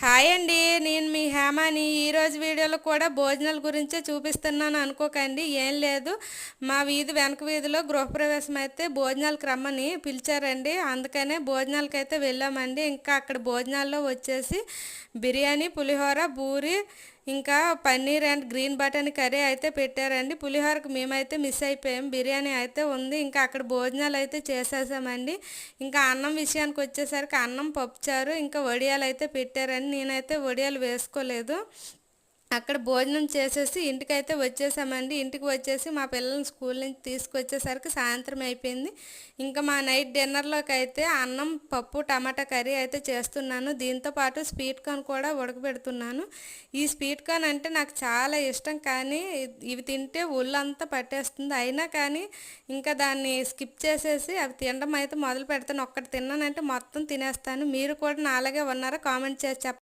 Hi అండి. నేను మీ హేమని. ఈరోజు వీడియోలో కూడా భోజనాల గురించే చూపిస్తున్నాను అనుకోకండి. ఏం లేదు, మా వీధి వెనక వీధిలో గృహప్రవేశం అయితే భోజనాలకు రమ్మని పిలిచారండి. అందుకనే భోజనాలకైతే వెళ్ళామండి. ఇంకా అక్కడ భోజనాల్లో వచ్చేసి బిర్యానీ, పులిహోర, పూరి, ఇంకా పన్నీర్ అండ్ గ్రీన్ బటానీ కర్రీ అయితే పెట్టారండి. పులిహోరకు మేమైతే మిస్ అయిపోయాం. బిర్యానీ అయితే ఉంది. ఇంకా అక్కడ భోజనాలు అయితే చేసేసామండి. ఇంకా అన్నం విషయానికి వచ్చేసరికి అన్నం, పప్పుచారు, ఇంకా వడియాలు అయితే పెట్టారండి. నేనైతే వడియాలు వేసుకోలేదు. అక్కడ భోజనం చేసేసి ఇంటికైతే వచ్చేసామండి. ఇంటికి వచ్చేసి మా పిల్లల్ని స్కూల్ నుంచి తీసుకొచ్చేసరికి సాయంత్రం అయిపోయింది. ఇంకా మా నైట్ డిన్నర్లోకి అయితే అన్నం, పప్పు, టమాటా కర్రీ అయితే చేస్తున్నాను. దీంతో పాటు స్వీట్ కార్న్ కూడా ఉడకబెడుతున్నాను. ఈ స్వీట్ కార్న్ అంటే నాకు చాలా ఇష్టం, కానీ ఇవి తింటే ఒళ్ళంతా పట్టేస్తుంది. అయినా కానీ ఇంకా దాన్ని స్కిప్ చేసేసి అవి తినడం అయితే మొదలు పెడతాను. ఒక్కటి తిన్నానంటే మొత్తం తినేస్తాను. మీరు కూడా నా అలాగే ఉన్నారా? కామెంట్ చేసి చెప్పండి.